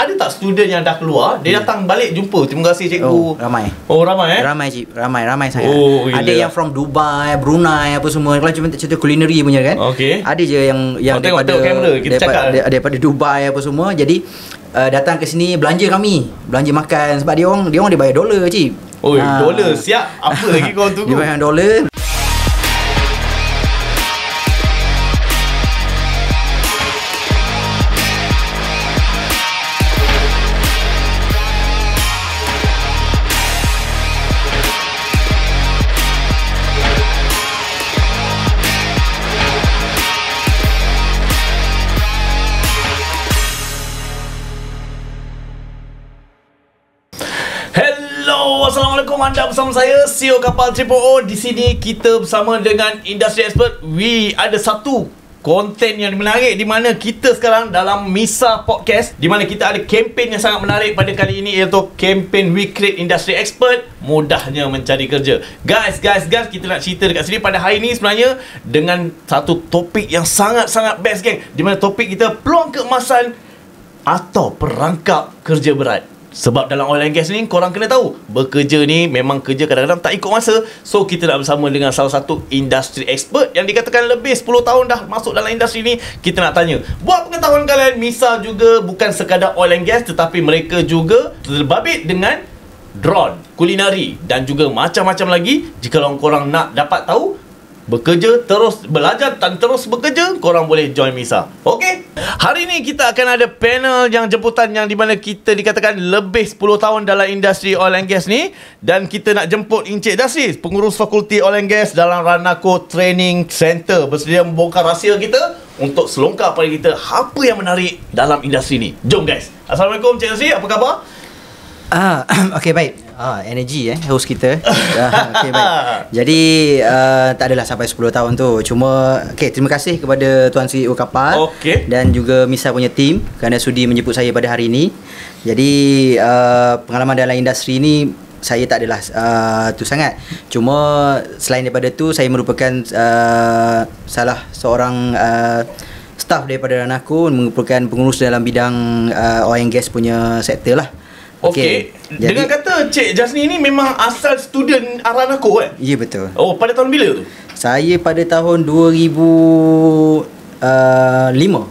ada tak student yang dah keluar, dia datang balik jumpa, terima kasih cikgu? Ramai. Ramai Ramai cik, ramai sangat. Ada gila. yang from Dubai, Brunei apa semua. Kalau cuma cerita culinary punya kan. Ada je yang tengok kamera, kita daripada Dubai apa semua. Jadi datang ke sini belanja belanja makan sebab dia orang dia bayar dolar cik. Dolar siap. Apa lagi kau tunggu? Dia bayar dolar. Assalamualaikum, anda bersama saya CEO Kapal Triple O. Di sini kita bersama dengan industri expert. Ada satu konten yang menarik di mana kita sekarang dalam Misa Podcast, di mana kita ada kempen yang sangat menarik pada kali ini, iaitu kempen We Create Industry Expert, mudahnya mencari kerja. Guys, kita nak cerita dekat sini pada hari ini sebenarnya dengan satu topik yang sangat-sangat best geng, di mana topik kita peluang keemasan atau perangkap kerja berat. Sebab dalam oil and gas ni korang kena tahu, bekerja ni memang kerja kadang-kadang tak ikut masa. So kita nak bersama dengan salah satu industri expert yang dikatakan lebih 10 tahun dah masuk dalam industri ni. Kita nak tanya, buat pengetahuan kalian, Misa juga bukan sekadar oil and gas, tetapi mereka juga terbabit dengan drone, kulinari dan juga macam-macam lagi. Jika korang nak dapat tahu, bekerja, terus belajar dan terus bekerja, korang boleh join Misa. Okey? Hari ni kita akan ada panel yang jemputan yang di mana kita dikatakan lebih 10 tahun dalam industri oil and gas ni, dan kita nak jemput Encik Dasri, pengurus fakulti oil and gas dalam Ranako Training Center, bersedia membongkar rahsia kita untuk selongkar pada kita apa yang menarik dalam industri ni. Jom guys. Assalamualaikum Encik Dasri, apa khabar? Okey, baik. Energy host kita. Okey, baik. Jadi tak adalah sampai 10 tahun tu. Cuma terima kasih kepada Tuan CEO Kapal dan juga Misa punya team kerana sudi menjemput saya pada hari ini. Jadi pengalaman dalam industri ni saya tak adalah tu sangat. Cuma selain daripada tu, saya merupakan salah seorang staff daripada Ranako, merupakan pengurus dalam bidang oil and gas punya sektor lah. Okey. Dengan kata Cik Jasni ni memang asal student Ranako kan? Ya, betul. Pada tahun bila tu? Saya pada tahun 2005.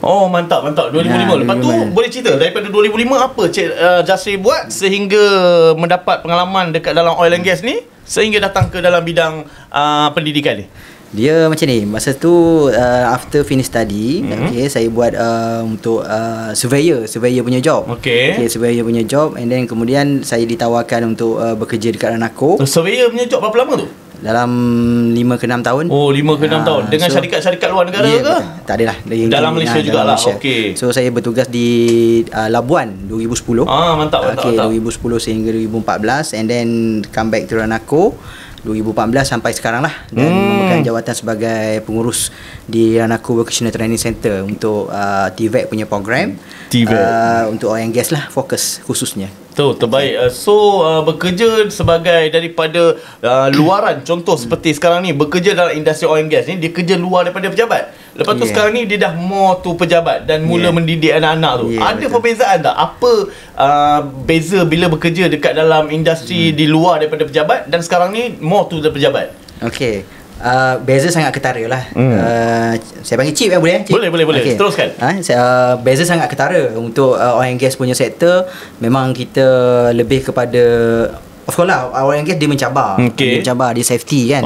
Mantap 2005. Lepas tu boleh cerita daripada 2005 apa Cik Jasri buat sehingga mendapat pengalaman dekat dalam oil and gas ni, sehingga datang ke dalam bidang pendidikan ni? Dia macam ni. Masa tu after finish study, saya buat untuk surveyor punya job. Surveyor punya job, and then kemudian saya ditawarkan untuk bekerja dekat Ranako. Surveyor punya job berapa lama tu? Dalam 5 ke 6 tahun. 5 ke 6 tahun. Dengan syarikat-syarikat luar negara ke? Tak adalah. Dalam Malaysia jugalah. So saya bertugas di Labuan 2010. Mantap. 2010 sehingga 2014, and then come back to Ranako 2014 sampai sekarang lah, dan memegang jawatan sebagai pengurus di Ranako Vocational Training Center untuk TVET punya program. Untuk oil and gas lah, fokus khususnya. Terbaik. Bekerja sebagai daripada luaran, contoh seperti sekarang ni bekerja dalam industri oil and gas ni, dia kerja luar daripada pejabat. Lepas tu sekarang ni dia dah more to pejabat dan mula mendidik anak-anak tu. Ada betul. Perbezaan tak? Apa beza bila bekerja dekat dalam industri di luar daripada pejabat dan sekarang ni more to the pejabat? Beza sangat ketara lah. Saya panggil Cip boleh? Cip? Boleh. Teruskan. Beza sangat ketara. Untuk oil and gas punya sektor, memang kita lebih kepada, of course lah, oil and gas dia mencabar. Dia mencabar, dia safety kan.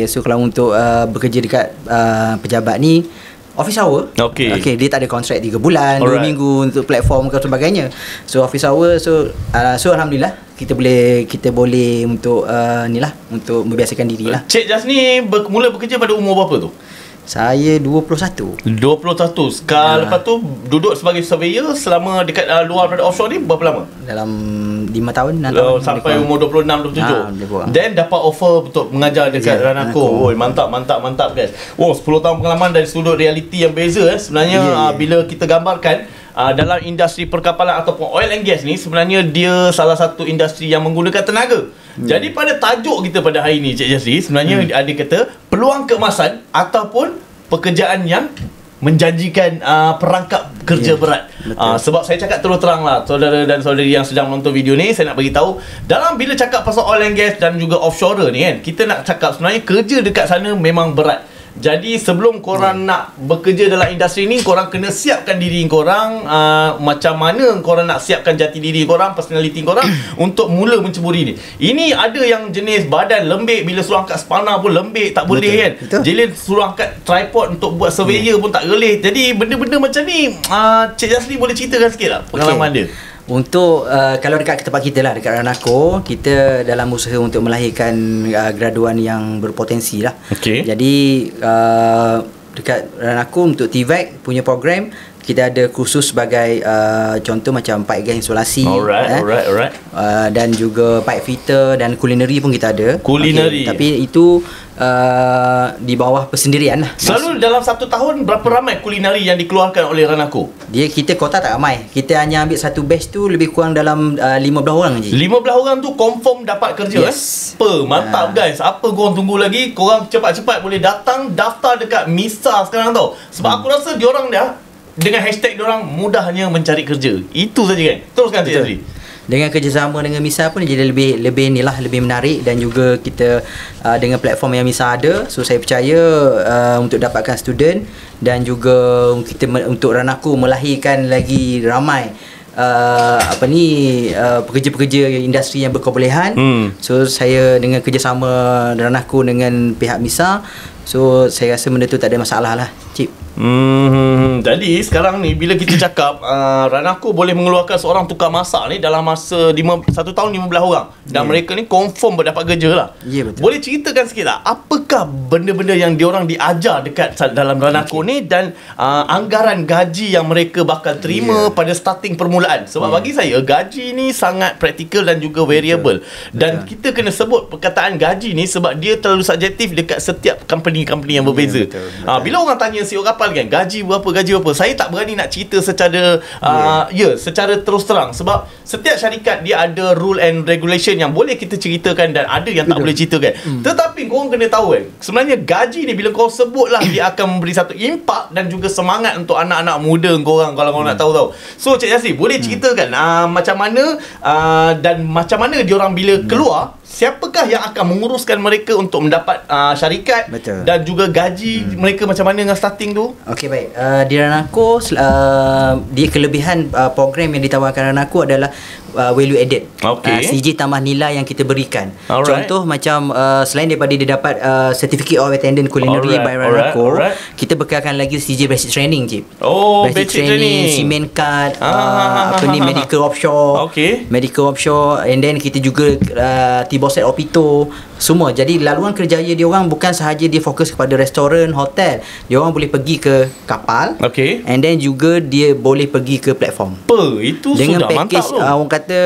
So kalau untuk bekerja dekat pejabat ni, office hour. Dia tak ada kontrak 3 bulan, 2 minggu untuk platform ke sebagainya. So office hour, so alhamdulillah kita boleh untuk untuk membiasakan diri lah. Cik Jasni mula bekerja pada umur berapa tu? Saya 21. Sekarang lepas tu duduk sebagai surveyor selama dekat luar daripada offshore ni berapa lama? Dalam 5 tahun, 6 tahun sampai umur 26, 27. Then dapat offer untuk mengajar dekat Ranako. Mantap guys. 10 tahun pengalaman dari sudut realiti yang beza sebenarnya. Bila kita gambarkan dalam industri perkapalan ataupun oil and gas ni, sebenarnya dia salah satu industri yang menggunakan tenaga. Jadi pada tajuk kita pada hari ni Cik Jasri, sebenarnya ada kata peluang keemasan ataupun pekerjaan yang menjanjikan perangkap kerja berat. Sebab saya cakap terus terang lah, saudara dan saudari yang sedang menonton video ni, saya nak bagi tahu, dalam bila cakap pasal oil and gas dan juga offshore ni kan, kita nak cakap sebenarnya kerja dekat sana memang berat. Jadi sebelum korang nak bekerja dalam industri ni, korang kena siapkan diri korang, macam mana korang nak siapkan jati diri korang, personality korang untuk mula menceburi ni. Ini ada yang jenis badan lembik, bila suruh angkat spana pun lembik, tak boleh kan. Jadi suruh angkat tripod untuk buat surveyor pun tak boleh. Jadi benda-benda macam ni, Cik Jasri boleh ceritakan sikit lah pengalaman dia. Untuk kalau dekat tempat kita lah, dekat Ranako, kita dalam usaha untuk melahirkan graduan yang berpotensi lah. Jadi dekat Ranako untuk TVET punya program, kita ada kursus sebagai contoh macam pipe gas insulasi, alright. Dan juga pipe fitter dan culinary pun kita ada. Culinary. Tapi itu di bawah persendirian lah. Selalu dalam satu tahun berapa ramai culinary yang dikeluarkan oleh Ranako? Kita kota tak ramai. Kita hanya ambil satu batch tu lebih kurang dalam 15 orang je. 15 orang tu confirm dapat kerja. Mantap guys. Apa korang tunggu lagi? Korang cepat-cepat boleh datang daftar dekat MISA sekarang tau. Sebab aku rasa diorang dah dengan hashtag diorang mudahnya mencari kerja. Itu saja kan. Teruskan Cik Jasri. Dengan kerjasama dengan MISA pun jadi lebih menarik, dan juga kita dengan platform yang MISA ada, so saya percaya untuk dapatkan student dan juga kita untuk Ranako melahirkan lagi ramai pekerja-pekerja industri yang berkebolehan. So saya dengan kerjasama Ranako dengan pihak MISA, so saya rasa benda tu tak ada masalah lah, Cip. Jadi sekarang ni bila kita cakap Ranako boleh mengeluarkan seorang tukang masak ni dalam masa 1 tahun 15 orang, dan mereka ni confirm berdapat kerja lah. Betul. Boleh ceritakan sikit tak, apakah benda-benda yang diorang diajar dekat dalam Ranako ni, dan anggaran gaji yang mereka bakal terima pada starting permulaan? Sebab bagi saya gaji ni sangat praktikal dan juga variable. Dan kita kena sebut perkataan gaji ni sebab dia terlalu subjektif dekat setiap company-company yang berbeza. Bila orang tanya CEO kapal kan, gaji berapa, saya tak berani nak cerita secara secara terus terang, sebab setiap syarikat dia ada rule and regulation yang boleh kita ceritakan dan ada yang tak boleh ceritakan. Tetapi korang kena tahu kan, sebenarnya gaji ni bila korang sebut lah, dia akan memberi satu impak dan juga semangat untuk anak-anak muda korang kalau korang nak tahu. So Cik Jasri boleh ceritakan macam mana dan macam mana diorang bila keluar, siapakah yang akan menguruskan mereka untuk mendapat syarikat? Dan juga gaji mereka macam mana dengan starting tu? Okey, baik. Di Ranako, dia kelebihan program yang ditawarkan Ranako adalah value added. CJ tambah nilai yang kita berikan. Contoh macam selain daripada dia dapat certificate of attendant culinary by Ranako, kita bekalkan lagi CJ basic training, Cip. Basic training, cement card, medical offshore, medical offshore, and then kita juga Tiboset Opito, semua. Jadi laluan kerjaya dia orang bukan sahaja dia fokus kepada restoran, hotel. Dia orang boleh pergi ke kapal, and then juga dia boleh pergi ke platform. Itu dengan sudah package, mantap tu. Orang kata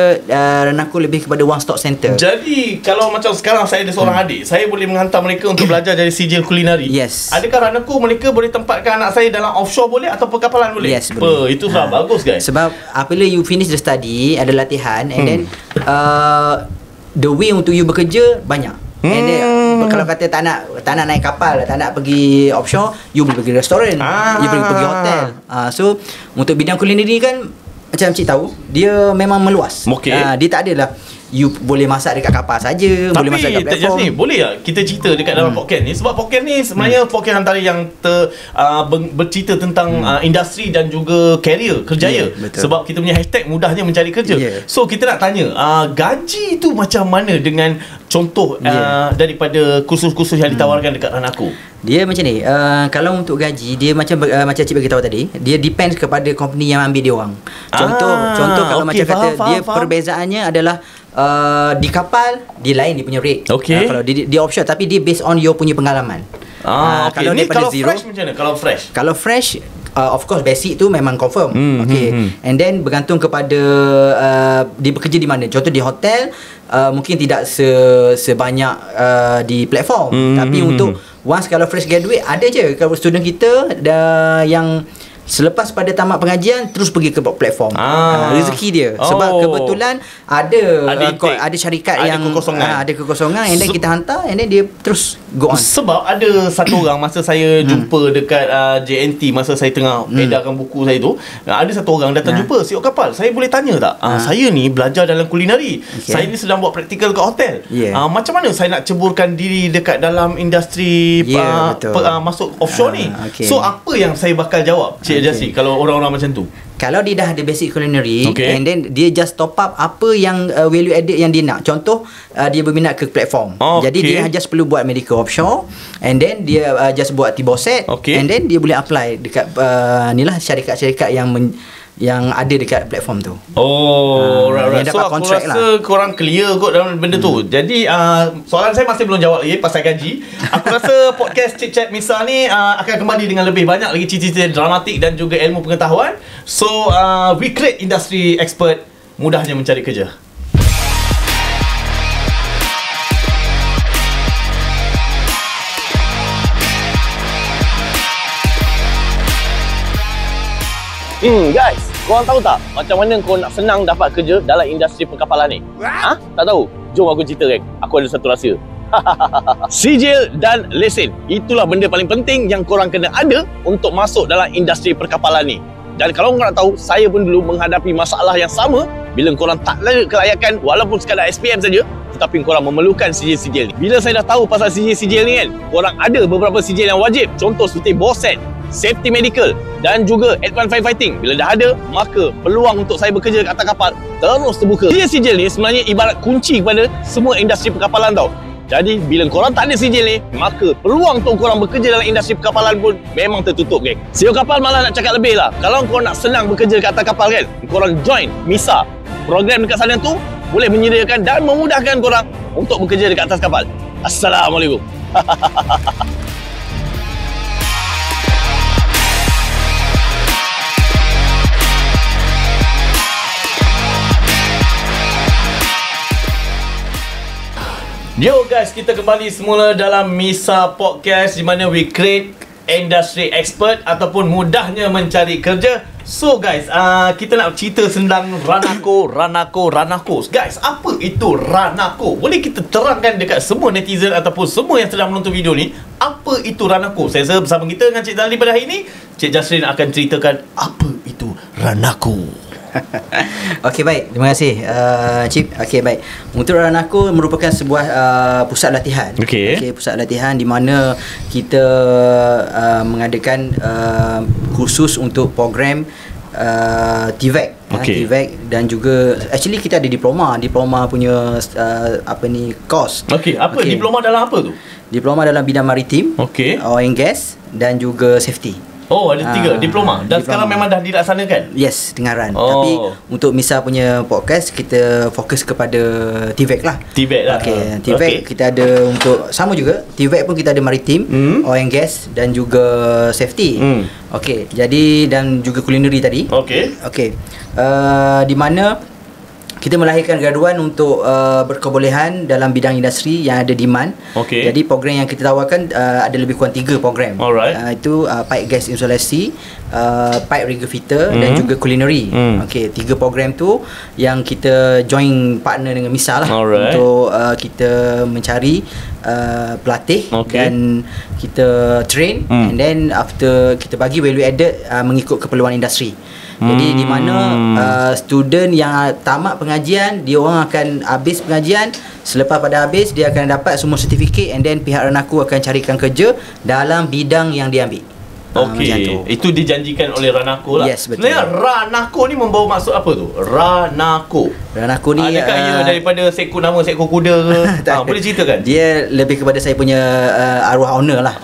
Ranako lebih kepada one stop center. Jadi kalau macam sekarang saya ada seorang adik, saya boleh menghantar mereka untuk belajar jadi sijil kulinari. Adakah Ranako mereka boleh tempatkan anak saya dalam offshore boleh atau perkapalan boleh? Boleh. Itu sudah bagus guys. Sebab apabila you finish the study, ada latihan, and then the way untuk you bekerja banyak. And then, kalau kata tak nak naik kapal, tak nak pergi offshore, you boleh pergi restoran, you boleh pergi hotel. So untuk bidang kulineri kan, macam cik tahu, dia memang meluas. Dia tak adalah you boleh masak dekat kapal saja, boleh masak dekat platform. Tapi boleh tak kita cerita dekat dalam podcast ni? Sebab podcast ni sebenarnya podcast antara yang bercerita tentang industri dan juga career, kerjaya. Sebab kita punya hashtag mudahnya mencari kerja. So kita nak tanya, gaji tu macam mana dengan contoh daripada kursus-kursus yang ditawarkan dekat Ranako? Dia macam ni, kalau untuk gaji dia macam cik bagi tahu tadi, dia depends kepada company yang ambil dia orang. Contoh kalau macam kata dia perbezaannya adalah di kapal dia lain dia punya rate. Kalau dia offshore tapi dia based on your punya pengalaman. Kalau ni kalau zero, fresh macam mana? Kalau fresh of course basic tu memang confirm. And then bergantung kepada dia bekerja di mana. Contoh di hotel mungkin tidak sebanyak di platform. Tapi untuk once kalau fresh graduate, ada je kalau student kita yang Selepas pada tamat pengajian terus pergi ke platform. Rezeki dia. Sebab kebetulan ada syarikat yang ada kekosongan and then kita hantar and then dia terus go on. Sebab ada satu orang masa saya jumpa dekat JNT masa saya tengah edarkan buku saya tu, ada satu orang datang jumpa, CEO kapal, saya boleh tanya tak? Saya ni belajar dalam kulinari. Saya ni sedang buat praktikal kat hotel. Macam mana saya nak ceburkan diri dekat dalam industri masuk offshore ni? So apa yang saya bakal jawab Cik Jasi kalau orang-orang macam tu? Kalau dia dah ada basic culinary and then dia just top up apa yang value added yang dia nak. Contoh dia berminat ke platform. Jadi dia just perlu buat medical offshore and then dia just buat T-Boset and then dia boleh apply dekat inilah syarikat-syarikat yang ada dekat platform tu. Right. So aku rasa korang clear kot dalam benda tu. Jadi soalan saya masih belum jawab lagi pasal gaji. Aku rasa podcast Chit Chat Misa ni akan kembali dengan lebih banyak lagi cerita-cerita dramatik dan juga ilmu pengetahuan. So we create industry expert, mudahnya mencari kerja. Guys, korang tahu tak macam mana kau nak senang dapat kerja dalam industri perkapalan ni? Tak tahu? Jom aku ceritakan. Aku ada satu rahsia. Sijil dan lesen. Itulah benda paling penting yang korang kena ada untuk masuk dalam industri perkapalan ni. Dan kalau korang nak tahu, saya pun dulu menghadapi masalah yang sama bila korang tak ada kelayakan walaupun sekadar SPM saja, tetapi korang memerlukan sijil-sijil ni. Bila saya dah tahu pasal sijil-sijil ni kan, korang ada beberapa sijil yang wajib. Contoh seperti Boset, Safety Medical dan juga Advanced Firefighting. Bila dah ada, maka peluang untuk saya bekerja kat atas kapal terus terbuka. Sijil ni sebenarnya ibarat kunci kepada semua industri perkapalan tau. Jadi bila korang tak ada sijil ni, maka peluang untuk korang bekerja dalam industri perkapalan pun memang tertutup, geng. CEO kapal malah nak cakap lebih lah. Kalau korang nak senang bekerja kat atas kapal kan, korang join MISA. Program dekat sana tu boleh menyediakan dan memudahkan korang untuk bekerja dekat atas kapal. Assalamualaikum. Yo guys, kita kembali semula dalam Misa Podcast di mana we create industry expert ataupun mudahnya mencari kerja. So guys, kita nak cerita tentang Ranako. Guys, apa itu Ranako? Boleh kita terangkan dekat semua netizen ataupun semua yang sedang menonton video ni, apa itu Ranako? Saya bersama kita dengan Cik Zali pada hari ini. Cik Jasrin akan ceritakan apa itu Ranako. Okey, baik. Terima kasih Cip. Okey, baik. Untuk Ranako merupakan sebuah pusat latihan. Okey, pusat latihan di mana kita mengadakan kursus untuk program TVET. TVET dan juga actually kita ada diploma punya course. Okey, diploma dalam apa tu? Diploma dalam bidang maritim, oil and gas dan juga safety. Ada 3 diploma. Dan sekarang memang dah dilaksanakan? Yes, dengaran. Tapi untuk Misa punya podcast, kita fokus kepada TVET lah. TVET lah. TVET kita ada untuk sama juga. TVET pun kita ada maritim, oil and gas dan juga safety. Okey, jadi dan juga culinary tadi. Okey. Di mana kita melahirkan graduan untuk berkebolehan dalam bidang industri yang ada demand. Jadi program yang kita tawarkan ada lebih kurang 3 program. Itu pipe gas insulasi, pipe rigger fitter dan juga culinary. 3 program tu yang kita join partner dengan Misa lah untuk kita mencari pelatih dan kita train and then after kita bagi value added mengikut keperluan industri. Jadi di mana student yang tamat pengajian, dia orang akan habis pengajian, selepas pada habis dia akan dapat semua sertifikat and then pihak Ranako akan carikan kerja dalam bidang yang dia ambil. Itu dijanjikan oleh Ranako lah. Yes, betul. Sebenarnya Ranako ni membawa maksud apa tu? Ranako ni adakah ia daripada nama seekor kuda ke? Boleh ceritakan? Dia lebih kepada saya punya arwah owner lah,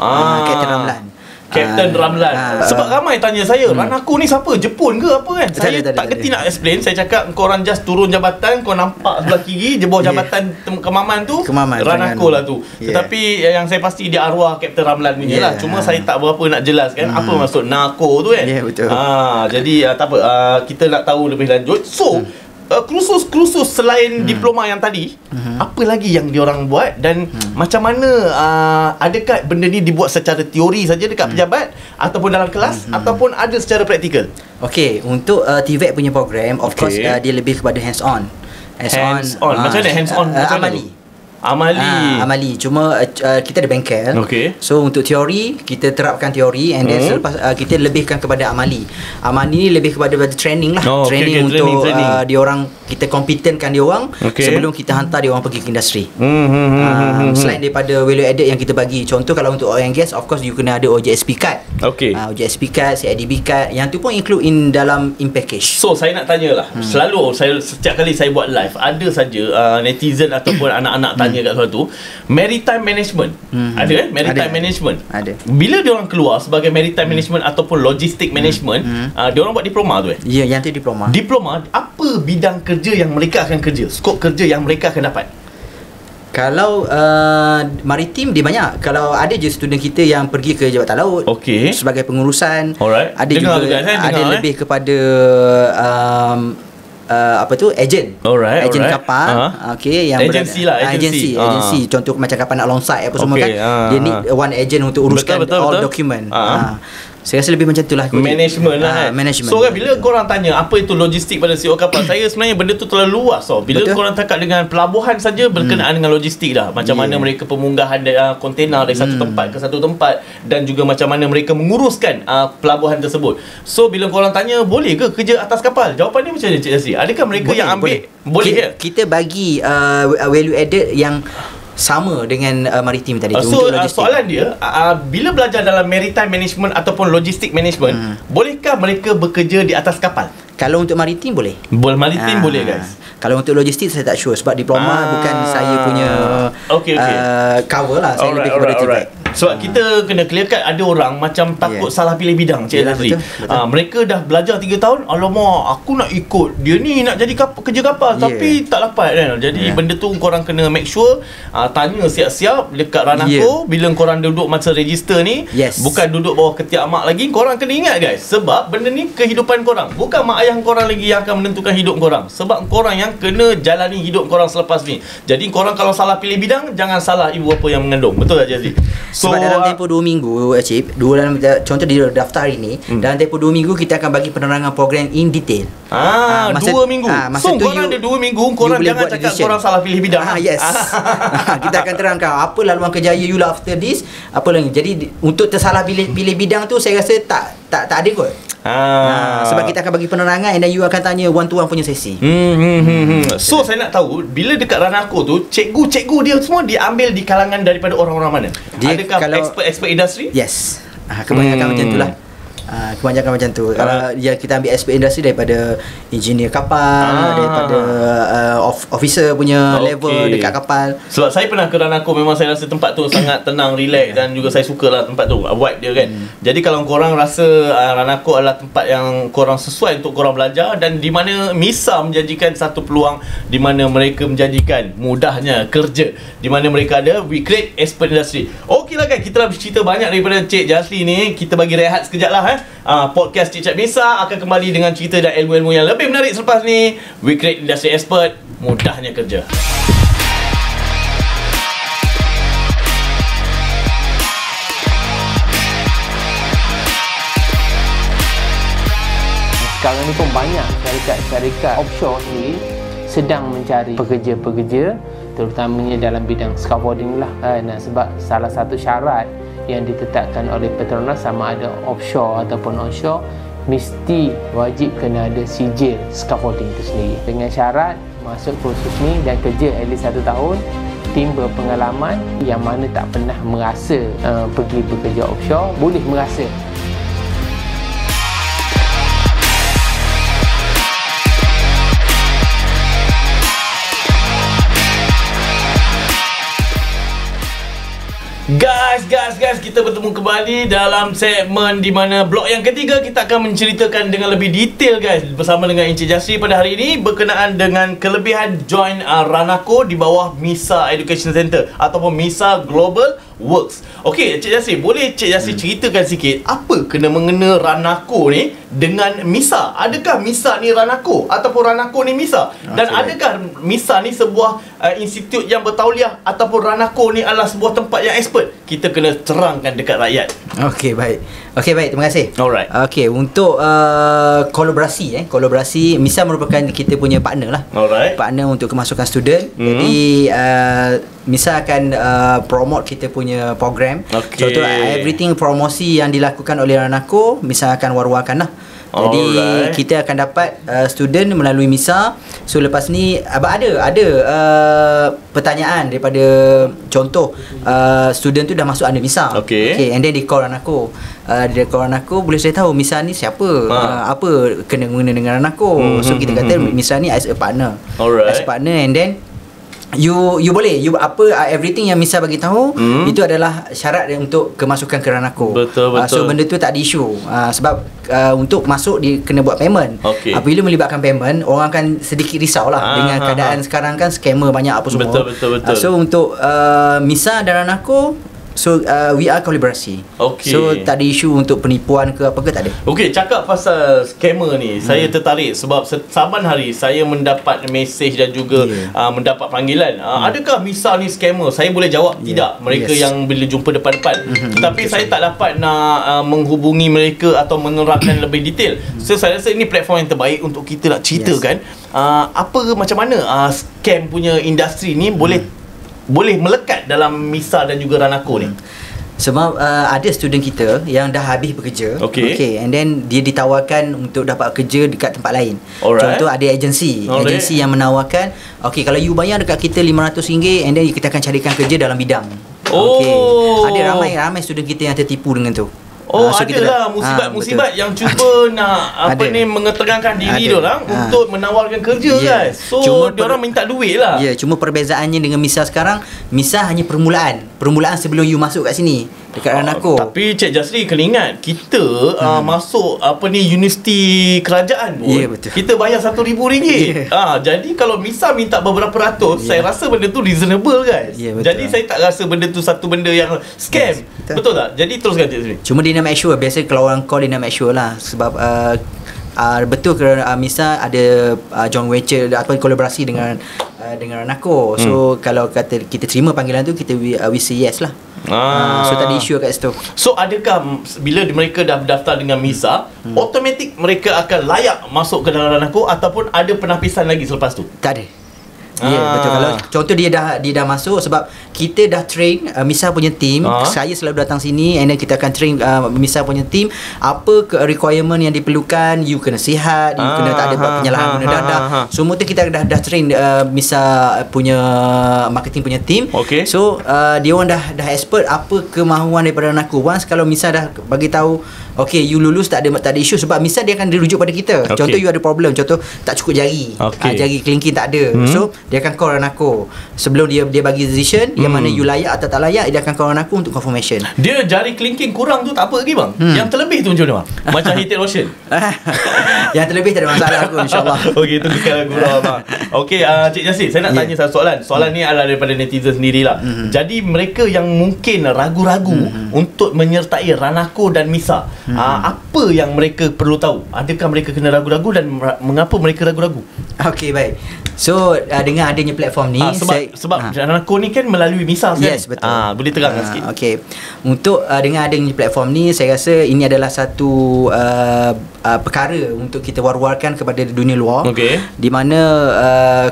Captain Ramlan. Captain Ramlan. Sebab ramai tanya saya, Ranako ni siapa? Jepun ke apa kan? Saya tak kerti nak explain. Saya cakap korang just turun jabatan, kau nampak sebelah kiri je bawah jabatan kemaman tu, Ranako lah tu. Tetapi yang saya pasti dia arwah Captain Ramlan punya lah. Cuma saya tak berapa nak jelaskan apa maksud Nako tu kan. Betul. Jadi tak apa, kita nak tahu lebih lanjut. So kursus selain diploma yang tadi, apa lagi yang diorang buat dan macam mana, adakah benda ni dibuat secara teori saja dekat pejabat ataupun dalam kelas ataupun ada secara praktikal? Okey, untuk TVET punya program, of course dia lebih kepada hands-on. Macam mana hands-on? Amali. Cuma kita ada bengkel. So untuk teori, kita terapkan teori, and then selepas kita lebihkan kepada amali. Amali ni lebih kepada training lah. Training untuk diorang, kita competenkan diorang sebelum kita hantar diorang pergi ke industri. Selain daripada value added yang kita bagi, contoh kalau untuk oil and gas, of course you kena ada OJSP card. OJSP card, CIDB card, yang tu pun include dalam in package. So saya nak tanyalah, selalu setiap kali saya buat live, ada saja netizen ataupun anak-anak tanya kat suatu maritime management. Ada kan maritime management? Ada. Bila dia orang keluar sebagai maritime management ataupun logistic management, dia orang buat diploma tu Ya, yang tu diploma. Diploma, apa bidang kerja yang mereka akan kerja? Skop kerja yang mereka akan dapat? Kalau maritim dia banyak. Kalau ada je student kita yang pergi ke Jabatan Laut sebagai pengurusan. Ada juga ada lebih kepada ejen kapal, yang agensi lah, agensi. Contoh macam kapal nak alongside apa semua kan, dia need one agent untuk uruskan all document. Saya rasa lebih macam itulah management lah kan. So kan bila korang tanya apa itu logistik pada CEO kapal, saya sebenarnya benda tu terlalu luas. Bila korang cakap dengan pelabuhan saja berkenaan dengan logistik dah, macam mana mereka pemunggahan kontainer dari satu tempat ke satu tempat, dan juga macam mana mereka menguruskan pelabuhan tersebut. So bila korang tanya boleh ke kerja atas kapal, jawapan dia macam mana Cik Yasri? Adakah mereka yang ambil boleh ke? Kita bagi value added yang sama dengan maritim tadi tu. So soalan dia, bila belajar dalam maritime management ataupun logistic management, bolehkah mereka bekerja di atas kapal? Kalau untuk maritim boleh. Maritim boleh guys. Kalau untuk logistik saya tak sure sebab diploma bukan saya punya cover lah. Saya lebih kepada TVET. Sebab kita kena clearkan, ada orang macam takut salah pilih bidang, Cik Yasri. Mereka dah belajar 3 tahun, alamak aku nak ikut dia ni, nak jadi kerja kapal tapi tak dapat kan. Jadi benda tu korang kena make sure tanya siap-siap dekat Ranako bila korang duduk masa register ni. Bukan duduk bawah ketiak mak lagi. Korang kena ingat guys, sebab benda ni kehidupan korang, bukan mak ayah korang lagi yang akan menentukan hidup korang. Sebab korang yang kena jalani hidup korang selepas ni. Jadi korang kalau salah pilih bidang, jangan salah ibu bapa yang mengandung. Betul tak Cik Yasri? Sebab dalam tempoh 2 minggu, contoh di daftar ini, dalam tempoh 2 minggu kita akan bagi penerangan program in detail. 2 minggu. So korang ada 2 minggu, korang jangan cakap korang salah pilih bidang. Kita akan terangkan apa laluan kerjaya you lah after this, apa lagi. Jadi untuk tersalah pilih bidang tu, saya rasa tak ada kot. Sebab kita akan bagi penerangan, dan you akan tanya one to one punya sesi. So saya nak tahu, bila dekat Ranako tu, cikgu-cikgu dia semua diambil di kalangan daripada orang-orang mana? Adakah expert industri? Yes. Kebanyakan macam itulah. Kebanyakan macam tu. Kalau kita ambil expert industri daripada engineer kapal, daripada officer punya level dekat kapal. Sebab saya pernah ke Ranako, memang saya rasa tempat tu sangat tenang, relax, dan juga saya sukalah tempat tu, vibe dia kan. Jadi kalau korang rasa Ranako adalah tempat yang korang sesuai untuk korang belajar, dan di mana MISA menjanjikan satu peluang di mana mereka menjanjikan mudahnya kerja, di mana mereka ada We Create Expert Industry. Okeylah kan, kita dah bercerita banyak daripada Cik Yasri ni. Kita bagi rehat sekejap lah. Podcast Cik MISA akan kembali dengan cerita dan ilmu-ilmu yang lebih menarik selepas ni. We Create Industry Expert, mudahnya kerja. Sekarang ni pun banyak syarikat-syarikat offshore sendiri sedang mencari pekerja-pekerja, terutamanya dalam bidang scaffolding lah. Sebab salah satu syarat yang ditetapkan oleh Petronas, sama ada offshore ataupun onshore, mesti wajib kena ada sijil scaffolding itu sendiri. Dengan syarat masuk kursus ni dan kerja at least 1 tahun, timba pengalaman, yang mana tak pernah merasa pergi bekerja offshore, boleh merasa. Guys, kita bertemu kembali dalam segmen di mana blok yang ketiga kita akan menceritakan dengan lebih detail guys bersama dengan Encik Yasri pada hari ini berkenaan dengan kelebihan join Ranako di bawah MISA Education Center ataupun MISA Global works. Okey, Cik Yasir, boleh Cik Yasir ceritakan sikit apa kena-mengena Ranako ni dengan MISA? Adakah MISA ni Ranako ataupun Ranako ni MISA? Dan adakah MISA ni sebuah institut yang bertauliah ataupun Ranako ni adalah sebuah tempat yang expert? Kita kena terangkan dekat rakyat. Okey, baik. Okey, baik, terima kasih. Alright. Okey, untuk kolaborasi MISA merupakan kita punya partner lah. Alright. Partner untuk kemasukan student. Jadi MISA akan promote kita punya program. Contoh everything promosi yang dilakukan oleh Ranako, MISA akan war-warkan lah. Jadi kita akan dapat student melalui MISA. So lepas ni ada pertanyaan daripada contoh student tu dah masuk under MISA. Okay, and then dia call Ranako. Dia call Ranako, boleh saya tahu MISA ni siapa? Apa kena-mengena dengan Ranako? So kita kata MISA ni as a partner. As a partner, and then you boleh everything yang MISA bagi tahu itu adalah syarat untuk kemasukan ke Ranako. Betul. So benda tu tak ada isu. Sebab untuk masuk dia kena buat payment. Apabila melibatkan payment, orang akan sedikit risau lah dengan keadaan sekarang kan, scammer banyak apa semua. Betul. So untuk MISA dan Ranako, so we are kolaborasi. So tak ada isu untuk penipuan ke apa ke, tak ada. Cakap pasal scammer ni, saya tertarik sebab saban hari saya mendapat mesej dan juga mendapat panggilan. Adakah MISA ni scammer? Saya boleh jawab tidak, mereka yang bila jumpa depan-depan. Tetapi saya tak dapat nak menghubungi mereka atau menerangkan lebih detail. So saya rasa ini platform yang terbaik untuk kita nak ceritakan macam mana scam punya industri ni boleh melekat dalam MISA dan juga Ranako ni. Sebab ada student kita yang dah habis bekerja, and then dia ditawarkan untuk dapat kerja dekat tempat lain. Contoh ada agensi yang menawarkan, kalau you bayar dekat kita RM500, and then kita akan carikan kerja dalam bidang. Ada ramai student kita yang tertipu dengan tu. So adalah musibat-musibat yang cuba nak mengetengahkan diri diorang untuk menawarkan kerja guys. So diorang minta duit lah. Cuma perbezaannya dengan MISA sekarang, MISA hanya permulaan sebelum you masuk kat sini dekat Ranako. Tapi Cik Jasri kena ingat, kita masuk universiti kerajaan pun kita bayar RM1,000. Jadi kalau MISA minta beberapa ratus, saya rasa benda tu reasonable guys. Jadi saya tak rasa benda tu satu benda yang scam. Betul tak? Jadi teruskan Cik Jasri. Cuma dia nak make sure, biasa kalau orang call dia nak make sure lah. Sebab betul kerana MISA ada joint venture atau kolaborasi dengan Ranako. So kalau kata kita terima panggilan tu, kita we say yes lah. So tak ada isu kat situ. So adakah bila mereka dah berdaftar dengan MISA, automatik mereka akan layak masuk ke dalam Ranako ataupun ada penapisan lagi selepas tu? Tak ada. Betul. Kalau contoh dia dah masuk, sebab kita dah train MISA punya team. Saya selalu datang sini, and then kita akan train MISA punya team apa requirement yang diperlukan. You kena sihat, you kena tak ada penyalahan guna dadah. Semua tu kita dah train MISA punya marketing punya team. So dia orang dah expert apa kemahuan daripada aku. Once kalau MISA dah bagi tahu you lulus, tak ada isu. Sebab MISA dia akan dirujuk pada kita. Contoh you ada problem, contoh tak cukup jari, jari kelingking tak ada. So dia akan call Ranako sebelum dia bagi decision yang mana you layak atau tak layak. Dia akan call Ranako untuk confirmation. Dia jari kelingking kurang tu tak apa lagi bang. Yang terlebih tu macam mana bang? Macam heated lotion. Yang terlebih tak ada masalah aku, insyaAllah. Itu sekarang kurang bang. Cik Jasir, saya nak tanya satu soalan. Soalan ni adalah daripada netizen sendirilah. Jadi mereka yang mungkin ragu-ragu untuk menyertai Ranako dan MISA, apa yang mereka perlu tahu? Adakah mereka kena ragu-ragu dan mengapa mereka ragu-ragu? Baik. So dengan adanya platform ni, sebab Ranako ni kan melalui MISA kan? Yes, betul. Boleh terangkan sikit. Untuk dengan adanya platform ni, saya rasa ini adalah satu perkara untuk kita war-warkan kepada dunia luar. Di mana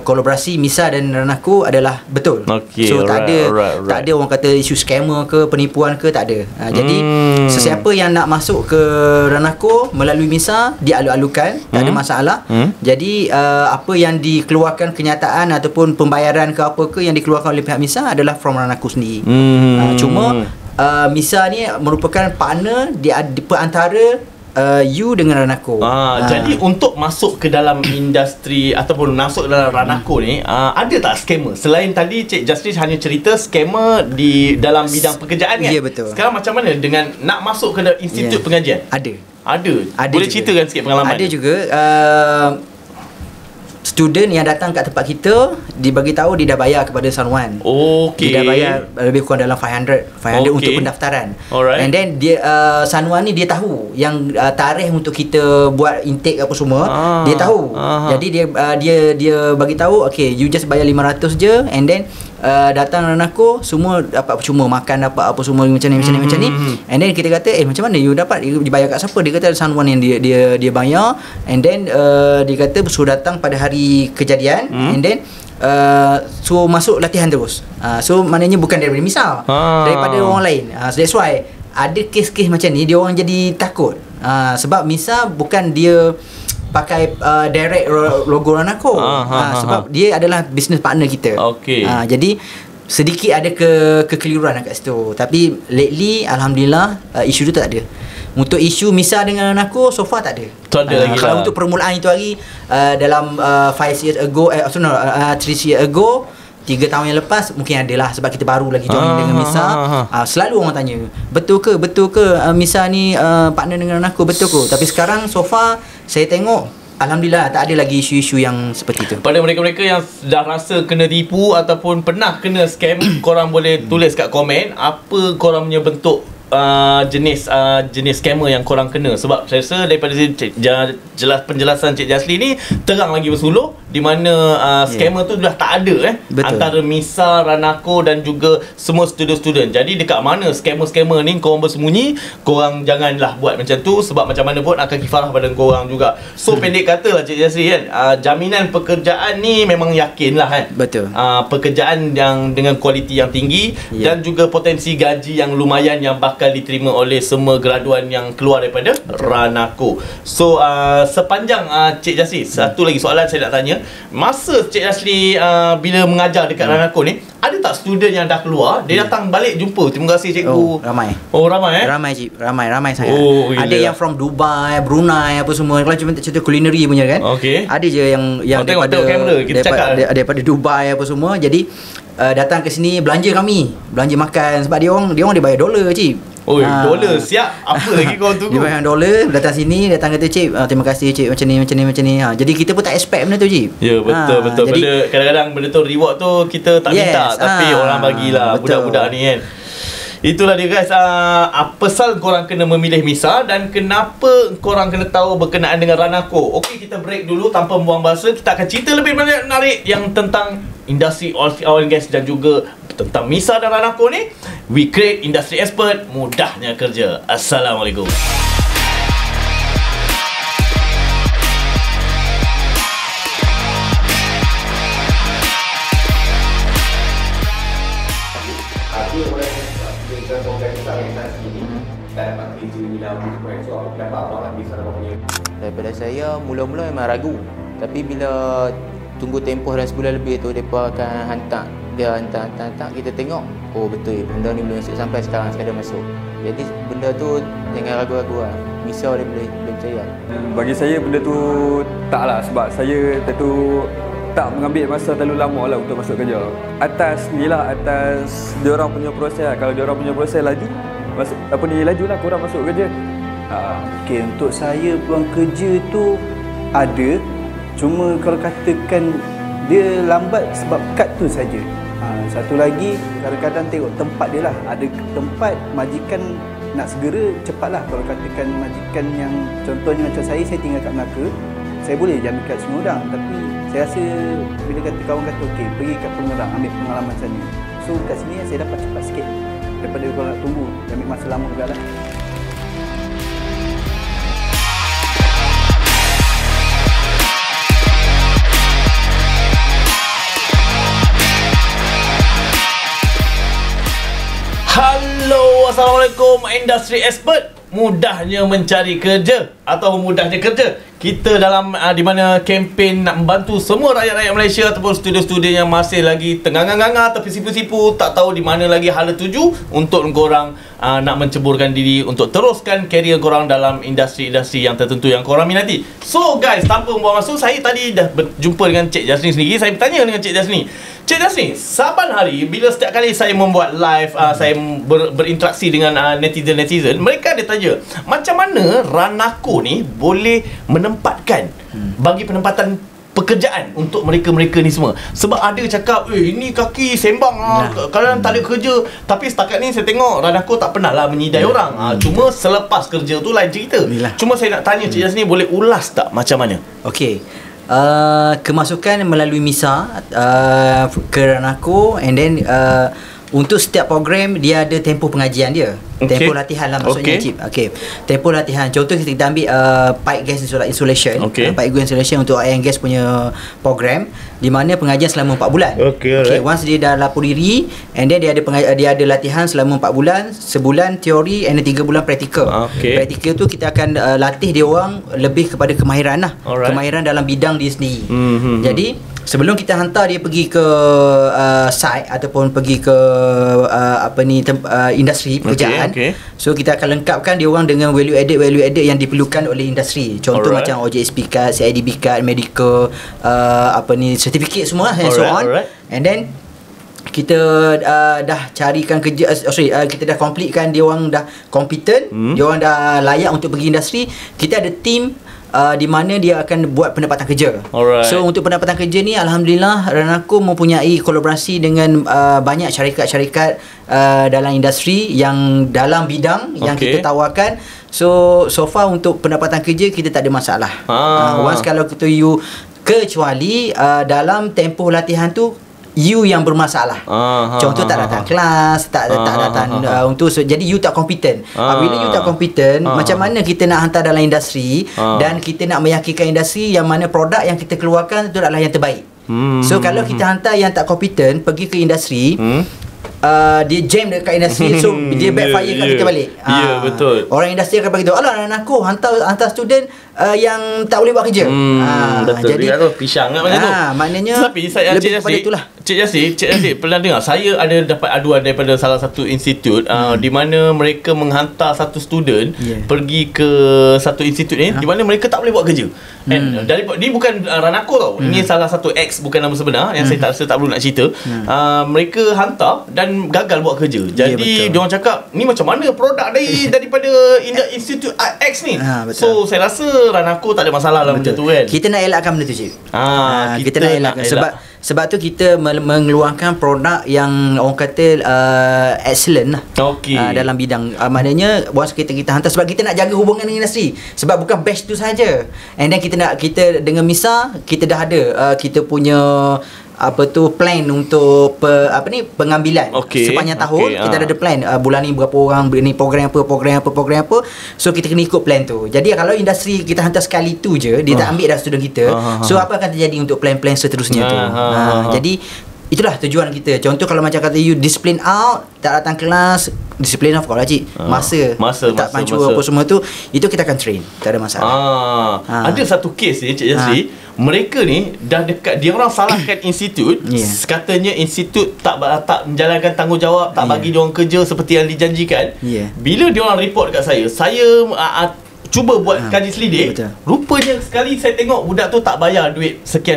kolaborasi MISA dan Ranako adalah betul. So tak ada orang kata isu scammer ke penipuan ke, tak ada. Jadi sesiapa yang nak masuk ke Ranako melalui MISA, dialu-alukan, tak ada masalah. Jadi apa yang dikeluarkan kenyataan ataupun pembayaran ke apa ke yang dikeluarkan oleh pihak MISA adalah from Ranako sendiri. Cuma MISA ni merupakan partner di perantara you dengan Ranako. Jadi untuk masuk ke dalam industri ataupun masuk dalam Ranako ni, ada tak scammer? Selain tadi Cik Jasri hanya cerita scammer di dalam bidang pekerjaan kan? Betul. Sekarang macam mana dengan nak masuk ke dalam institut pengajian? Ada. Boleh ceritakan sikit pengalaman? Ada juga. student yang datang kat tempat kita, dibagi tahu dia dah bayar kepada Sanwan. Okey. Dia dah bayar lebih kurang dalam 500 untuk pendaftaran. Alright. And then dia Sanwan ni dia tahu yang tarikh untuk kita buat intake apa semua. Dia tahu. Jadi dia bagi tahu, okay, you just bayar 500 je, and then datang Ranako semua dapat percuma, makan dapat apa semua macam ni. And then kita kata, macam mana you dapat, dibayar kat siapa? Dia kata Sanwan yang dia bayar. And then dia kata suruh datang pada hari kejadian. And then so masuk latihan terus. So maknanya bukan daripada MISA, daripada orang lain. So that's why ada kes-kes macam ni dia orang jadi takut. Sebab MISA bukan dia pakai direct logo Ranako. Sebab dia adalah business partner kita. Jadi sedikit ada kekeliruan kat situ. Tapi lately alhamdulillah isu tu tak ada. Untuk isu MISA dengan Ranako so far tak ada. Kalau untuk permulaan itu hari dalam 5 years ago 3 years ago, 3 tahun yang lepas mungkin ada lah, sebab kita baru lagi join dengan MISA. Selalu orang tanya, betul ke MISA ni partner dengan Ranako, betul ke? Tapi sekarang so far saya tengok alhamdulillah tak ada lagi isu-isu yang seperti itu. Pada mereka-mereka yang dah rasa kena tipu ataupun pernah kena scam, korang boleh tulis kat komen apa korang punya bentuk jenis scammer yang korang kena. Sebab saya rasa daripada penjelasan Cik Jasli ni terang lagi bersuluh di mana scammer tu dah tak ada antara MISA, Ranako dan juga semua student-student. Jadi dekat mana scammer-scammer ni korang bersembunyi, korang janganlah buat macam tu, sebab macam mana pun akan kifarah pada korang juga. So pendek kata lah Cik Jasli kan, jaminan pekerjaan ni memang yakin lah kan. Betul. Pekerjaan yang dengan kualiti yang tinggi dan juga potensi gaji yang lumayan yang bakal diterima oleh semua graduan yang keluar daripada Ranako. So sepanjang Cik Jasli, satu lagi soalan saya nak tanya. Masa Cik Jasli bila mengajar dekat Ranako ni, ada tak student yang dah keluar dia datang balik jumpa, terima kasih cikgu? Ramai. Ramai cik, ramai sangat. Ada yang from Dubai, Brunei apa semua. Kalau cuma cerita culinary punya kan. Ada je yang daripada kamera kita daripada Dubai apa semua. Jadi datang ke sini belanja makan, sebab dia orang dia bayar $, cik. Dolar siap. Apa lagi kau tunggu? Dia bayar $, datang sini, datang kata, cik, terima kasih cik, macam ni. Jadi kita pun tak expect benda tu, cik. Ya, betul. Jadi, kadang-kadang benda tu reward tu kita tak minta, tapi orang bagilah budak-budak ni kan. Itulah dia guys, pasal korang kena memilih MISA dan kenapa korang kena tahu berkenaan dengan Ranako. Okey, kita break dulu tanpa membuang masa. Kita akan cerita lebih banyak menarik yang tentang industri oil and gas dan juga tentang MISA dan Ranako ni. We create industry expert, mudahnya kerja. Assalamualaikum. Daripada saya mula-mula memang ragu, tapi bila tunggu tempoh dah sebulan lebih tu, mereka akan hantar kita tengok, betul benda ni belum masuk sampai sekarang sekadar masuk. Jadi benda tu jangan ragu-ragu lah, MISA dia boleh percaya. Bagi saya benda tu taklah, sebab saya tentu tak mengambil masa terlalu lama lah untuk masuk kerja. Atas diorang punya proses lah. Kalau diorang punya proses laju, lajulah korang masuk kerja. Okey, untuk saya peluang kerja tu ada, cuma kalau katakan dia lambat sebab kad tu saja. Satu lagi, kadang-kadang tengok tempat dia lah. Ada tempat majikan nak segera cepatlah. Kalau katakan majikan yang contohnya macam saya tinggal kat Melaka, saya boleh jamin kat semua orang. Tapi saya rasa bila kawan kata okey, pergi kat Pengerang, ambil pengalaman sana. So kat sini saya dapat cepat sikit daripada kalau nak tunggu, ambil masa lama juga lah. Halo, Assalamualaikum industri expert. Mudahnya mencari kerja atau mudahnya kerja. Kita dalam di mana kempen nak membantu semua rakyat-rakyat Malaysia ataupun student-student yang masih lagi tengah-nganga tapi sipu-sipu, tak tahu di mana lagi hala tuju untuk korang nak menceburkan diri untuk teruskan karier korang dalam industri-industri yang tertentu yang korang minati. So guys, tanpa membuang masa, saya tadi dah berjumpa dengan Cik Jasni sendiri. Saya bertanya dengan Cik Jasni, Cik Jasni, saban hari bila setiap kali saya membuat live, saya berinteraksi dengan netizen, mereka ada tanya macam mana Ranako ni boleh menempatkan bagi penempatan pekerjaan untuk mereka-mereka ni semua. Sebab ada cakap, ini kaki sembang lah, kalian tak ada kerja. Tapi setakat ni saya tengok Ranako tak pernah lah menyidai orang. Cuma selepas kerja tu lain cerita. Cuma saya nak tanya Cik Jas ni, boleh ulas tak macam mana? Okey. Kemasukan melalui MISA ke Ranako, and then untuk setiap program dia ada tempoh pengajian dia. Tempoh latihan lah maksudnya, Cip. Okey. Tempoh latihan. Contoh kita ambil pipe gas insulation. Pipe gas insulation untuk oil and gas punya program, di mana pengajian selama 4 bulan. Okey, once dia dah lapor diri, and then dia ada latihan selama 4 bulan, sebulan teori and 3 bulan praktikal. Praktikal tu kita akan latih dia orang lebih kepada kemahiran lah. Kemahiran dalam bidang dia sendiri. Jadi sebelum kita hantar dia pergi ke site ataupun pergi ke industri pekerjaan, so kita akan lengkapkan dia orang dengan value added yang diperlukan oleh industri. Contoh macam OJSP card, CIDB card, medical, certificate semua and so on. And then kita dah carikan kerja, kita dah completekan dia orang dah competent, dia orang dah layak untuk pergi industri. Kita ada team di mana dia akan buat pendapatan kerja. So untuk pendapatan kerja ni, alhamdulillah Ranako mempunyai kolaborasi dengan banyak syarikat-syarikat dalam industri yang dalam bidang yang kita tawarkan. So far untuk pendapatan kerja kita tak ada masalah. Once kalau kita kecuali dalam tempoh latihan tu you yang bermasalah. Contoh tak datang kelas, tak datang untuk jadi you tak kompeten. Bila you tak kompeten, macam mana kita nak hantar dalam industri dan kita nak meyakinkan industri yang mana produk yang kita keluarkan itu adalah yang terbaik. So kalau kita hantar yang tak kompeten pergi ke industri, dia jam dekat industri, so dia backfire kat kita balik. Betul. Orang industri akan beritahu, alah aku hantar student yang tak boleh buat kerja. Betul. Jadi dia tu pisang kan macam tu. Maknanya tapi saya lebih kepada itulah. Cik Jasri pernah dengar, saya ada dapat aduan daripada salah satu institut di mana mereka menghantar satu student pergi ke satu institut ni, di mana mereka tak boleh buat kerja. Ni bukan Ranako tau. Ini salah satu ex, bukan nama sebenar yang saya tak perlu nak cerita. Mereka hantar dan gagal buat kerja. Jadi diorang cakap, ni macam mana produk daripada institut X ni. So saya rasa Ranako tak ada masalah lah macam tu kan. Kita nak elakkan benda tu, Cik. Kita nak elakkan sebab tu kita mengeluarkan produk yang orang kata excellent lah. Dalam bidang maknanya once kita hantar, sebab kita nak jaga hubungan dengan industri. Sebab bukan batch tu saja. And then kita dengan MISA kita dah ada kita punya plan untuk pengambilan sepanjang tahun. Kita ada plan bulan ni berapa orang, ni program apa. So kita kena ikut plan tu. Jadi kalau industri kita hantar sekali tu je, dia tak ambil dah student kita, so apa akan terjadi untuk plan-plan seterusnya tu. Jadi itulah tujuan kita. Contoh kalau macam kata you discipline out, tak datang kelas, discipline off kalau cik. Masa tak pancu apa semua tu, itu kita akan train. Tak ada masalah. Ada satu kes ni Cik Jasri, mereka ni dah dekat, dia orang salahkan institut. Katanya institut tak menjalankan tanggungjawab, tak bagi dia orang kerja seperti yang dijanjikan. Bila dia orang report dekat saya cuba buat kaji selidik. Rupanya sekali saya tengok budak tu tak bayar duit sekian.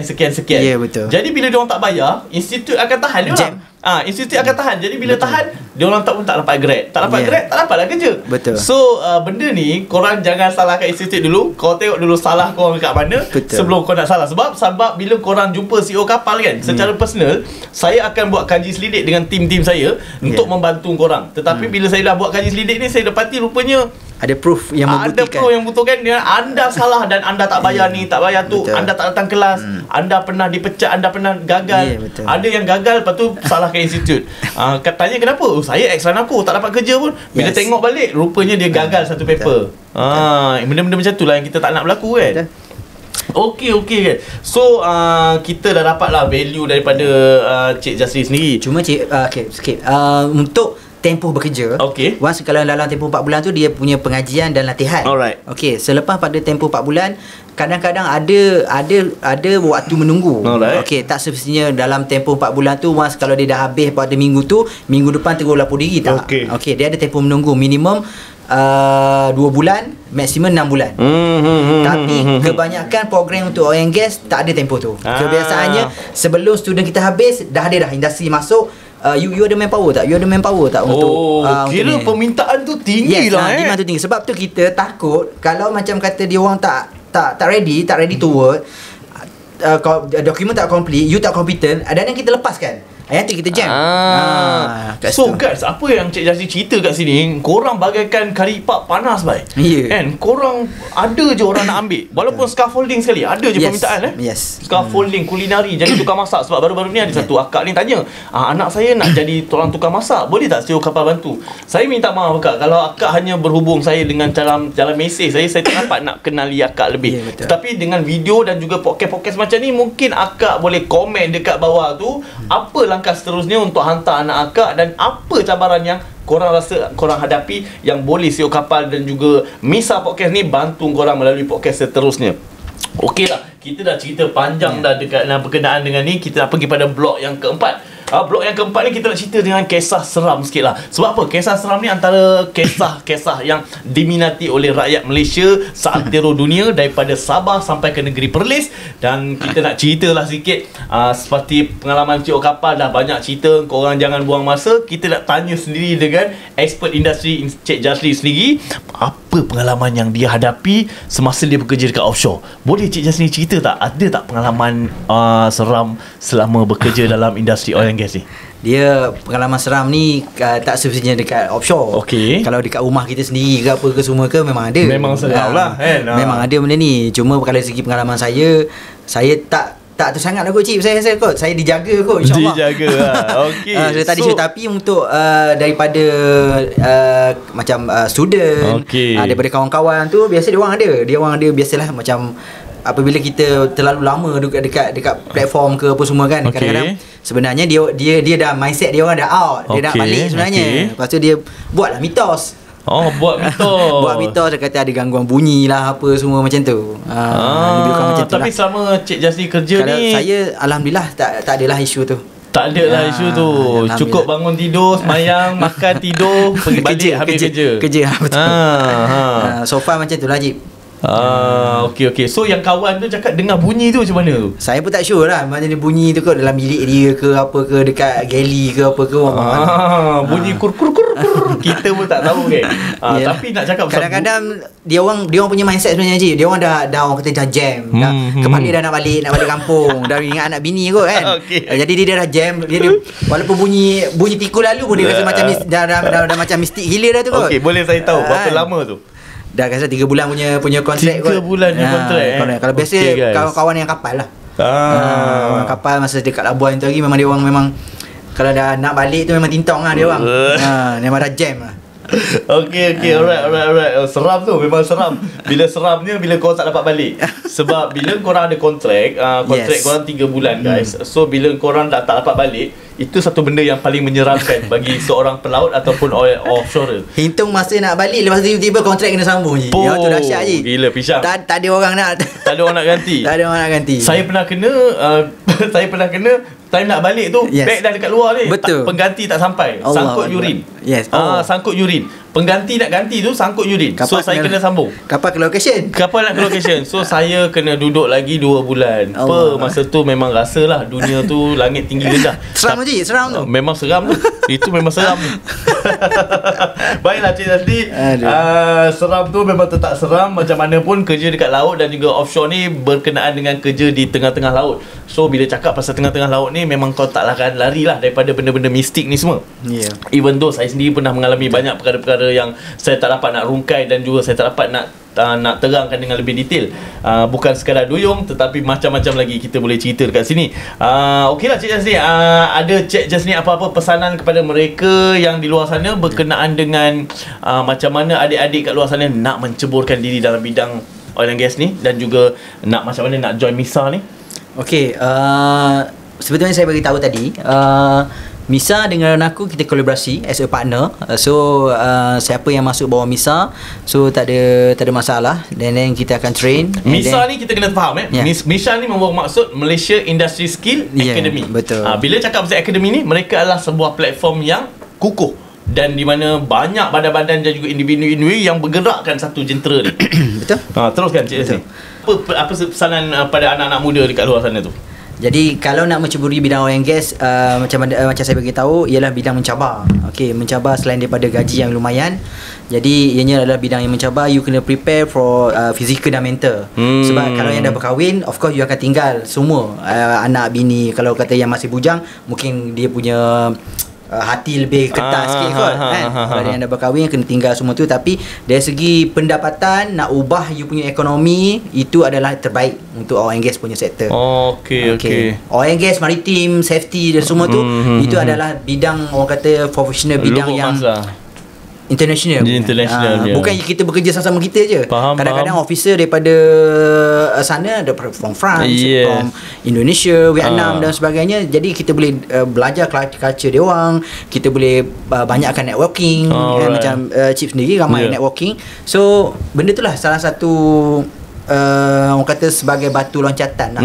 Jadi bila dia orang tak bayar, institut akan tahan dia orang. Institut akan tahan. Jadi bila tahan, dia orang tak dapat grade. Tak dapatlah kerja. So benda ni korang jangan salahkan institut dulu. Kau tengok dulu salah korang kat mana sebelum kau nak salah. Sebab bila korang jumpa CEO kapal kan, secara personal saya akan buat kaji selidik dengan tim-tim saya untuk membantu korang. Tetapi bila saya dah buat kaji selidik ni, saya dapati rupanya ada proof yang membuktikan anda salah dan anda tak bayar ni, tak bayar tu, anda tak datang kelas, anda pernah dipecat, anda pernah gagal. Ada yang gagal, lepas tu salahkan institut. Katanya kenapa? Saya ex Ranako tak dapat kerja pun. Bila tengok balik, rupanya dia gagal satu paper. Benda-benda macam tu lah yang kita tak nak berlaku kan. Okey kan. So kita dah dapat lah value daripada Cik Jasri sendiri. Cuma Cik sikit untuk tempoh bekerja. Once kalau dalam tempoh 4 bulan tu dia punya pengajian dan latihan. Okey, selepas pada tempoh 4 bulan kadang-kadang ada waktu menunggu. Okey, tak semestinya dalam tempoh 4 bulan tu once kalau dia dah habis pada minggu tu, minggu depan terus lapor diri tak. Okey, dia ada tempoh menunggu minimum 2 bulan, maksimum 6 bulan. Tapi kebanyakan program untuk oil and gas tak ada tempoh tu. Kebiasaannya sebelum student kita habis dah ada dah industri masuk. You ada manpower tak? Untuk kira untuk permintaan tu tinggi lah. Demand tu tinggi. Sebab tu kita takut kalau macam kata dia orang tak ready to work, dokumen tak complete, you tak competent, ada yang kita lepaskan. Yang tu kita jam. So guys, apa yang Cik Jasri cerita kat sini, korang bagaikan kari ipap panas baik. Kan? Korang ada je orang nak ambil. Walaupun scaffolding sekali, ada je permintaan scaffolding, kulinari, jadi tukang masak. Sebab baru-baru ni ada satu akak ni tanya, anak saya nak jadi orang tukang masak, boleh tak CEO Kapal bantu? Saya minta maaf akak, kalau akak hanya berhubung saya dengan jalan mesej saya tak dapat nak kenali akak lebih. Tetapi dengan video dan juga podcast macam ni, mungkin akak boleh komen dekat bawah tu apa langkah seterusnya untuk hantar anak akak dan apa cabaran yang korang rasa korang hadapi yang boleh CEO Kapal dan juga Misa Podcast ni bantu korang melalui podcast seterusnya. Okey lah, kita dah cerita panjang dah dekat berkenaan dengan ni. Kita nak pergi pada blok yang keempat. Blok yang keempat ni kita nak cerita dengan kisah seram sikit lah. Sebab apa? Kisah seram ni antara kisah-kisah yang diminati oleh rakyat Malaysia saat teror dunia daripada Sabah sampai ke negeri Perlis. Dan kita nak ceritalah sikit, seperti pengalaman CEO Kapal dah banyak cerita, korang jangan buang masa. Kita nak tanya sendiri dengan expert industri Cik Jasri sendiri, apa pengalaman yang dia hadapi semasa dia bekerja dekat offshore. Boleh Cik Jasri cerita tak? Ada tak pengalaman seram selama bekerja dalam industri oil and gas ni? Dia pengalaman seram ni tak semestinya dekat offshore. Kalau dekat rumah kita sendiri ke apa ke semua ke memang ada. Memang seram lah kan. Memang ada benda ni. Cuma kalau segi pengalaman saya tak tersangat lah kot cik. Saya kot, saya dijaga kot, insyaAllah. Dijaga lah. Okay. Tadi tapi untuk daripada macam student, daripada kawan-kawan tu, biasa dia orang ada biasalah macam apabila kita terlalu lama dekat platform ke apa semua kan, kadang-kadang sebenarnya dia dah mindset dia orang dah out, dia dah balik sebenarnya. Lepas tu dia buatlah mitos. Buat mitos dia kata ada gangguan bunyi lah apa semua macam tu. Macam tu. Tapi selama Cik Jasri kerja kalau ni, saya alhamdulillah tak adalah isu tu. Tak ada lah isu tu. Cukup bangun tidur, semayang, makan, tidur, pergi balik, habis kerja. Betul. So far macam tu lah Cik. Okey. So yang kawan tu cakap dengar bunyi tu macam mana tu? Saya pun tak sure lah macam dia bunyi tu kot dalam bilik dia ke apa ke, dekat galley ke apa ke. Bunyi kur. Kita pun tak tahu kan. Tapi nak cakap kadang-kadang dia orang punya mindset sebenarnya Cik. Dia orang dah orang kata dah jam. Kepala dah nak balik kampung. Dah ingat anak bini kot kan. Jadi dia dah jam. Dia walaupun bunyi tikul lalu pun dia rasa macam dah macam mistik gila dah tu kot. Okey, boleh saya tahu berapa lama tu? Dah kata 3 bulan punya kontrak kot. 3 bulan punya kontrak. Kalau biasa kawan-kawan yang kapal lah. Orang kapal masa dekat Labuan tu lagi memang dia orang memang kalau dah nak balik tu memang tintong lah dia orang. Memang dah jam lah. Okey, alright. Seram tu, memang seram. Bila seramnya bila korang tak dapat balik. Sebab bila korang ada kontrak korang 3 bulan guys. So bila korang dah tak dapat balik, itu satu benda yang paling menyeramkan bagi seorang pelaut ataupun offshore. Hitung masa nak balik, lepas tu tiba-tiba kontrak kena sambung je. Yang tu dahsyat je. Gila pisang. Tak ada orang nak ganti. Tak ada orang nak ganti. Saya pernah kena time nak balik tu, beg dah dekat luar ni. Betul. Pengganti tak sampai. Sangkut urin. Sangkut urin. Pengganti nak ganti tu sangkut urin. So saya kena sambung. Kapal nak ke location. So saya kena duduk lagi 2 bulan. Masa tu memang rasalah dunia tu langit tinggi rendah. Seram tu. Memang seram tu. Itu memang seram tu. Baiklah Cik Jasri, seram tu memang tetap seram. Macam mana pun kerja dekat laut dan juga offshore ni berkenaan dengan kerja di tengah-tengah laut. So bila cakap pasal tengah-tengah laut ni, memang kau tak akan lari lah daripada benda-benda mistik ni semua. Even though saya sendiri pernah mengalami banyak perkara-perkara yang saya tak dapat nak rungkai dan juga saya tak dapat nak terangkan dengan lebih detail. Bukan sekadar duyung, tetapi macam-macam lagi kita boleh cerita dekat sini. Okeylah Cik Jasri, ada Cik Jasri apa-apa pesanan kepada mereka yang di luar sana berkenaan dengan macam mana adik-adik kat luar sana nak menceburkan diri dalam bidang oil and gas ni, dan juga nak macam mana nak join Misa ni? Okey, sebetulnya saya bagi tahu tadi, Misa dengan aku kita kolaborasi as a partner. So siapa yang masuk bawah Misa, so tak ada masalah. Dan kita akan train. Misa ni kita kena faham Misa ni membawa maksud Malaysia Industry Skill Academy. Betul. Bila cakap pasal akademi ni, mereka adalah sebuah platform yang kukuh dan di mana banyak badan-badan dan juga individu-individu yang bergerakkan satu jentera ni. Betul. Teruskan Cik Jasri. Apa pesanan pada anak-anak muda dekat luar sana tu? Jadi kalau nak menceburi bidang oil and gas, macam saya bagi tahu, ialah bidang mencabar. Okey, mencabar selain daripada gaji yang lumayan. Jadi ianya adalah bidang yang mencabar. You kena prepare for physical dan mental. Sebab kalau yang dah berkahwin, of course you akan tinggal semua, anak bini. Kalau kata yang masih bujang, mungkin dia punya hati lebih ketat sikit kot kan. Kalau yang dah berkahwin kena tinggal semua tu. Tapi dari segi pendapatan, nak ubah you punya ekonomi, itu adalah terbaik untuk oil and gas punya sektor. Okey. Oil and gas, maritim, safety dan semua tu, itu adalah bidang orang kata professional, bidang yang international. Bukan kita bekerja sama-sama kita je. Kadang-kadang officer daripada sana ada from France, from Indonesia, Vietnam dan sebagainya. Jadi kita boleh belajar culture dia orang. Kita boleh banyakkan networking. Macam Chief sendiri ramai networking. So benda tu lah salah satu orang kata sebagai batu loncatan lah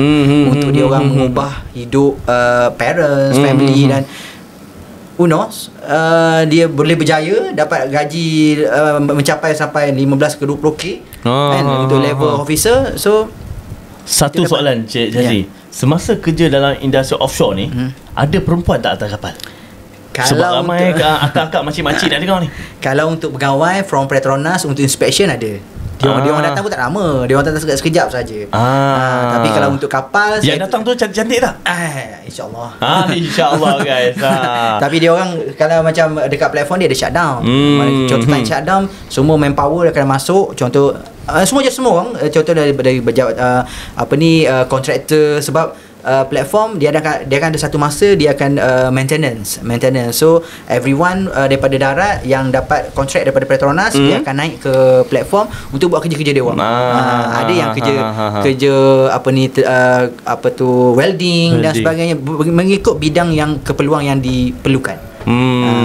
untuk dia orang mengubah hidup parents, family dan who knows, dia boleh berjaya dapat gaji mencapai sampai 15 ke 20k kan, untuk level officer. So satu soalan Cik Jazli, semasa kerja dalam industri offshore ni, ada perempuan tak atas kapal? Sebab ramai akak-akak makcik-makcik nak dengar ni. Kalau untuk pegawai from Petronas untuk inspection ada. Dia orang datang pun tak lama. Dia orang datang sekejap saja. Tapi kalau untuk kapal, yang datang tu cantik-cantik tak? InsyaAllah. InsyaAllah guys. Tapi dia orang kalau macam dekat platform dia ada shutdown. Contoh time shutdown, semua manpower akan masuk. Contoh semua orang, contoh dari pejabat kontraktor. Sebab platform dia akan ada satu masa dia akan maintenance. So everyone daripada darat yang dapat kontrak daripada Petronas, dia akan naik ke platform untuk buat kerja-kerja dia orang. Ada yang kerja welding dan sebagainya, mengikut bidang yang keperluan yang diperlukan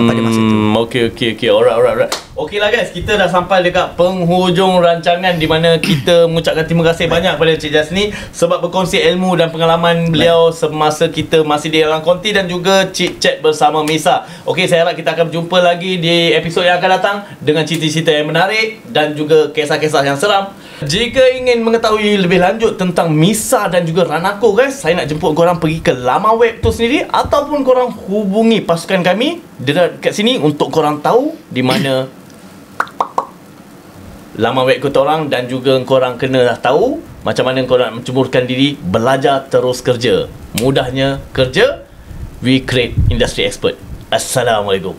pada masa tu. Okey. Alright. Okeylah guys, kita dah sampai dekat penghujung rancangan, di mana kita mengucapkan terima kasih banyak kepada Cik Jasni sebab berkongsi ilmu dan pengalaman beliau semasa kita masih di dalam konti dan juga Cik Chat bersama Misa. Okey, saya harap kita akan berjumpa lagi di episod yang akan datang dengan cerita-cerita yang menarik dan juga kisah-kisah yang seram. Jika ingin mengetahui lebih lanjut tentang Misa dan juga Ranako guys, saya nak jemput korang pergi ke laman web tu sendiri, ataupun korang hubungi pasukan kami dekat sini untuk korang tahu di mana laman web korang, dan juga korang kena tahu macam mana korang menceburkan diri, belajar terus kerja. Mudahnya kerja, we create industry expert. Assalamualaikum.